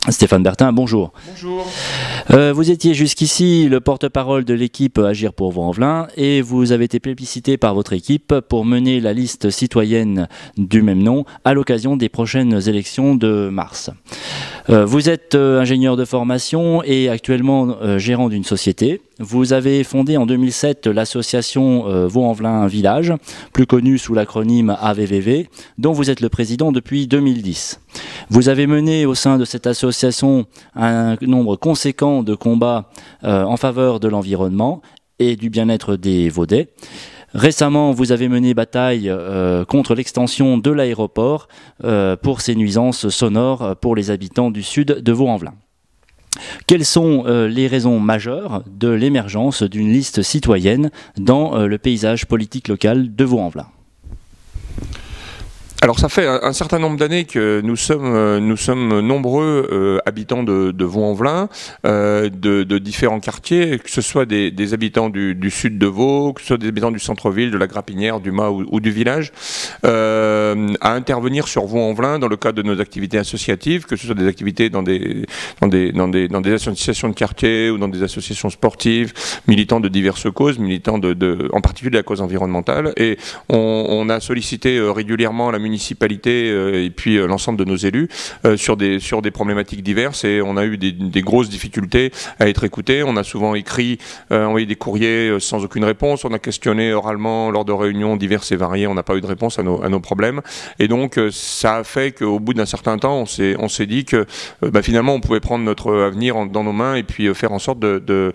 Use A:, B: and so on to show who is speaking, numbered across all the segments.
A: Stéphane Bertin, bonjour.
B: Bonjour.
A: Vous étiez jusqu'ici le porte-parole de l'équipe Agir pour Vaux-en-Velin et vous avez été plébiscité par votre équipe pour mener la liste citoyenne du même nom à l'occasion des prochaines élections de mars. Vous êtes ingénieur de formation et actuellement gérant d'une société. Vous avez fondé en 2007 l'association Vaux-en-Velin Village, plus connue sous l'acronyme AVVV, dont vous êtes le président depuis 2010. Vous avez mené au sein de cette association un nombre conséquent de combats en faveur de l'environnement et du bien-être des Vaudais. Récemment, vous avez mené bataille contre l'extension de l'aéroport pour ses nuisances sonores pour les habitants du sud de Vaux-en-Velin. Quelles sont les raisons majeures de l'émergence d'une liste citoyenne dans le paysage politique local de Vaux-en-Velin ?
B: Alors ça fait un certain nombre d'années que nous sommes nombreux habitants de Vaux-en-Velin, de différents quartiers, que ce soit des habitants du sud de Vaud, que ce soit des habitants du centre-ville, de la Grapinière, du Mas ou du village, à intervenir sur Vaux-en-Velin dans le cadre de nos activités associatives, que ce soit des activités dans des associations de quartier ou dans des associations sportives, militants de diverses causes, militants en particulier de la cause environnementale. Et on a sollicité régulièrement la municipalité et puis l'ensemble de nos élus sur des problématiques diverses, et on a eu des grosses difficultés à être écoutés. On a souvent écrit, envoyé des courriers sans aucune réponse, on a questionné oralement lors de réunions diverses et variées, on n'a pas eu de réponse à nos problèmes, et donc ça a fait qu'au bout d'un certain temps on s'est dit que finalement on pouvait prendre notre avenir dans nos mains et puis faire en sorte de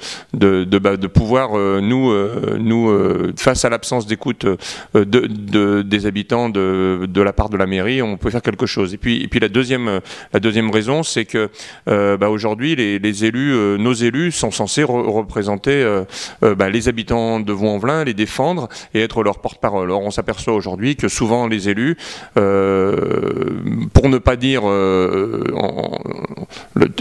B: pouvoir nous face à l'absence d'écoute des habitants de la part de la mairie, on peut faire quelque chose. Et puis la deuxième raison, c'est que aujourd'hui les élus, nos élus sont censés représenter les habitants de Vaux-en-Velin, les défendre et être leur porte-parole. Or on s'aperçoit aujourd'hui que souvent les élus, pour ne pas dire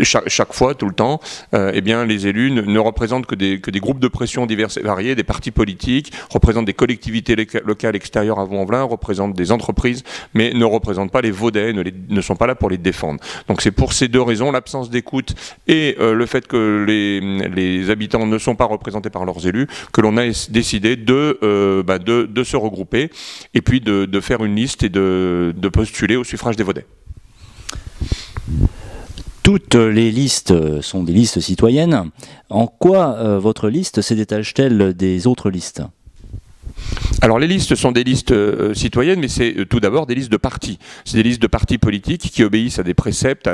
B: chaque fois, tout le temps, eh bien les élus ne représentent que des groupes de pression divers et variés, des partis politiques, représentent des collectivités locales extérieures à Vaux-en-Velin, représentent des entreprises, mais ne représentent pas les Vaudais, ne sont pas là pour les défendre. Donc c'est pour ces deux raisons, l'absence d'écoute et le fait que les habitants ne sont pas représentés par leurs élus, que l'on a décidé de se regrouper et puis de faire une liste et de postuler au suffrage des Vaudais.
A: Toutes les listes sont des listes citoyennes. En quoi votre liste se détache-t-elle des autres listes ?
B: Alors les listes sont des listes citoyennes, mais c'est tout d'abord des listes de partis. C'est des listes de partis politiques qui obéissent à des préceptes,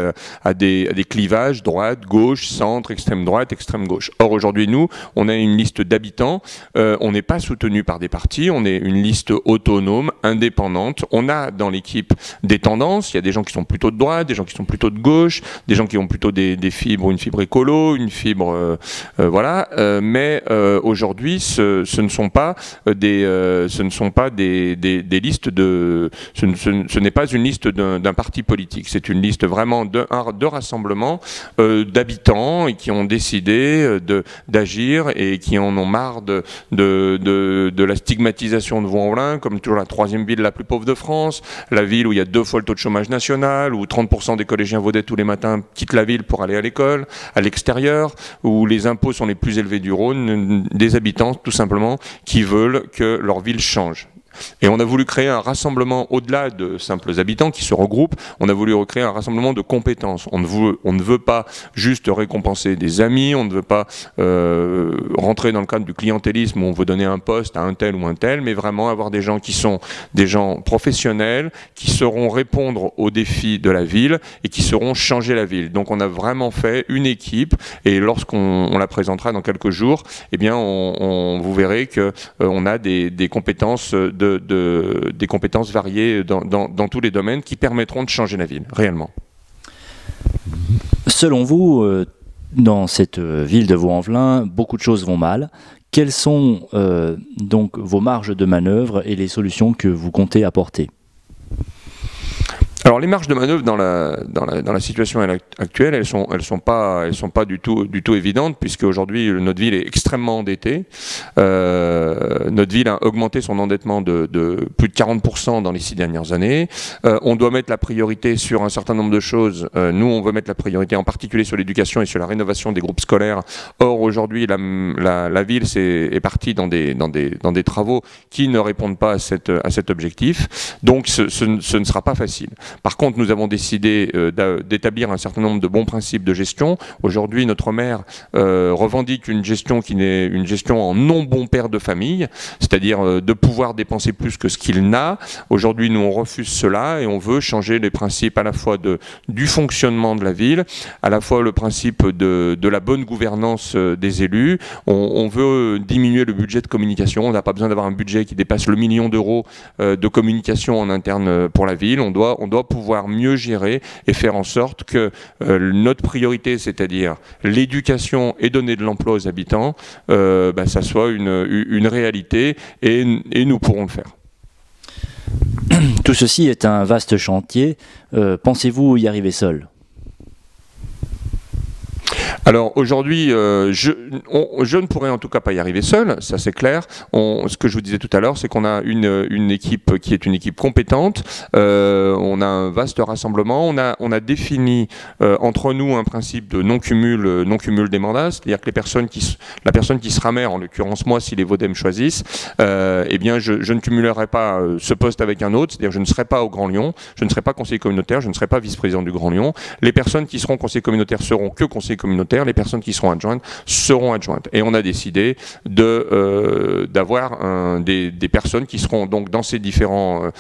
B: à des clivages, droite, gauche, centre, extrême droite, extrême gauche. Or aujourd'hui, nous, on a une liste d'habitants, on n'est pas soutenu par des partis, on est une liste autonome, indépendante. On a dans l'équipe des tendances, il y a des gens qui sont plutôt de droite, des gens qui sont plutôt de gauche, des gens qui ont plutôt des fibres, une fibre écolo, une fibre... voilà. Mais aujourd'hui, ce ne sont pas des listes de... Ce n'est pas une liste d'un parti politique. C'est une liste vraiment de rassemblements d'habitants et qui ont décidé d'agir et qui en ont marre de la stigmatisation de Vaux-en-Velin comme toujours la troisième ville la plus pauvre de France, la ville où il y a 2 fois le taux de chômage national, où 30% des collégiens vaudais tous les matins quittent la ville pour aller à l'école, à l'extérieur, où les impôts sont les plus élevés du Rhône, des habitants tout simplement qui veulent que leur ville change. Et on a voulu créer un rassemblement au-delà de simples habitants qui se regroupent, on a voulu recréer un rassemblement de compétences. On ne veut pas juste récompenser des amis, on ne veut pas rentrer dans le cadre du clientélisme où on veut donner un poste à un tel ou un tel, mais vraiment avoir des gens qui sont des gens professionnels, qui sauront répondre aux défis de la ville et qui sauront changer la ville. Donc on a vraiment fait une équipe et lorsqu'on la présentera dans quelques jours, eh bien vous verrez que on a des compétences des compétences variées dans tous les domaines qui permettront de changer la ville, réellement.
A: Selon vous, dans cette ville de Vaux-en-Velin, beaucoup de choses vont mal. Quelles sont donc vos marges de manœuvre et les solutions que vous comptez apporter ?
B: Alors les marges de manœuvre dans la situation actuelle, elles sont pas du tout évidentes, puisque aujourd'hui notre ville est extrêmement endettée. Notre ville a augmenté son endettement de plus de 40% dans les 6 dernières années. On doit mettre la priorité sur un certain nombre de choses. Nous, on veut mettre la priorité en particulier sur l'éducation et sur la rénovation des groupes scolaires. Or aujourd'hui, la ville est partie dans des travaux qui ne répondent pas à cet objectif. Donc ce ne sera pas facile. Par contre, nous avons décidé d'établir un certain nombre de bons principes de gestion. Aujourd'hui, notre maire revendique une gestion qui n'est une gestion en non bon père de famille, c'est-à-dire de pouvoir dépenser plus que ce qu'il n'a. Aujourd'hui, nous, on refuse cela et on veut changer les principes à la fois du fonctionnement de la ville, à la fois le principe de la bonne gouvernance des élus. On veut diminuer le budget de communication. On n'a pas besoin d'avoir un budget qui dépasse le 1 million d'euros de communication en interne pour la ville. On doit pouvoir mieux gérer et faire en sorte que notre priorité, c'est-à-dire l'éducation et donner de l'emploi aux habitants, ça soit une réalité et nous pourrons le faire.
A: Tout ceci est un vaste chantier. Pensez-vous y arriver seul ?
B: Alors aujourd'hui, je ne pourrais en tout cas pas y arriver seul, ça c'est clair. Ce que je vous disais tout à l'heure, c'est qu'on a une équipe qui est une équipe compétente. On a un vaste rassemblement. On a défini entre nous un principe de non-cumul des mandats, c'est-à-dire que la personne qui sera maire, en l'occurrence moi, si les Vaudais me choisissent, eh bien je ne cumulerai pas ce poste avec un autre, c'est-à-dire je ne serai pas au Grand Lyon, je ne serai pas conseiller communautaire, je ne serai pas vice-président du Grand Lyon. Les personnes qui seront conseillers communautaires seront que conseillers communautaires. Les personnes qui seront adjointes seront adjointes. Et on a décidé d'avoir des personnes qui seront donc dans ces différentes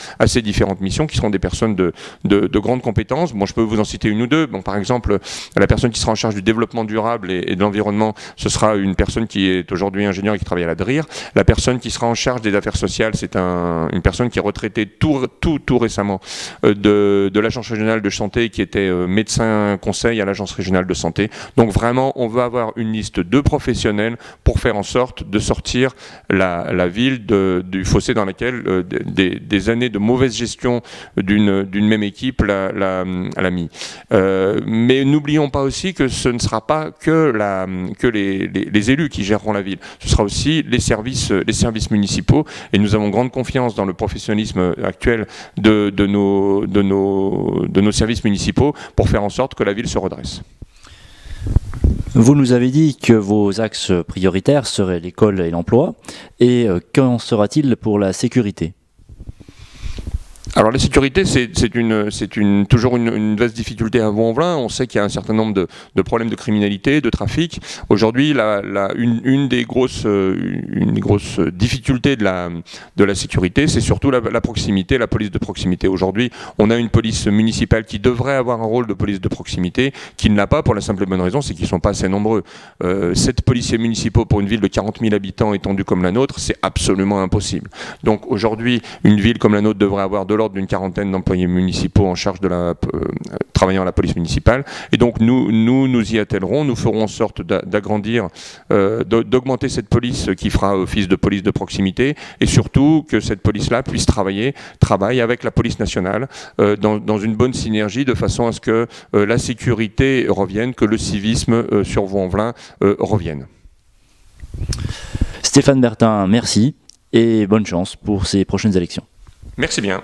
B: missions, qui seront des personnes de grandes compétences. Bon, je peux vous en citer une ou deux. Bon, par exemple, la personne qui sera en charge du développement durable et de l'environnement, ce sera une personne qui est aujourd'hui ingénieure et qui travaille à la DRIR. La personne qui sera en charge des affaires sociales, c'est une personne qui est retraitée tout récemment de l'agence régionale de santé, qui était médecin conseil à l'agence régionale de santé. Donc vraiment, on veut avoir une liste de professionnels pour faire en sorte de sortir la ville du fossé dans lequel des années de mauvaise gestion d'une même équipe l'a mis. Mais n'oublions pas aussi que ce ne sera pas que les élus qui géreront la ville. Ce sera aussi les services municipaux. Et nous avons grande confiance dans le professionnalisme actuel de nos services municipaux pour faire en sorte que la ville se redresse.
A: Vous nous avez dit que vos axes prioritaires seraient l'école et l'emploi. Et qu'en sera-t-il pour la sécurité ?
B: Alors la sécurité, c'est toujours une vaste difficulté à Vaux-en-Velin. On sait qu'il y a un certain nombre de problèmes de criminalité, de trafic. Aujourd'hui, une des grosses difficultés de la sécurité, c'est surtout la proximité, la police de proximité. Aujourd'hui, on a une police municipale qui devrait avoir un rôle de police de proximité, qui ne l'a pas pour la simple et bonne raison, c'est qu'ils ne sont pas assez nombreux. 7 policiers municipaux pour une ville de 40 000 habitants étendue comme la nôtre, c'est absolument impossible. Donc aujourd'hui, une ville comme la nôtre devrait avoir de l'ordre d'une quarantaine d'employés municipaux en charge travaillant à la police municipale. Et donc nous y attellerons, nous ferons en sorte d'agrandir, d'augmenter cette police qui fera office de police de proximité, et surtout que cette police-là puisse travaille avec la police nationale dans une bonne synergie, de façon à ce que la sécurité revienne, que le civisme sur Vaux-en-Velin revienne.
A: Stéphane Bertin, merci et bonne chance pour ces prochaines élections.
B: Merci bien.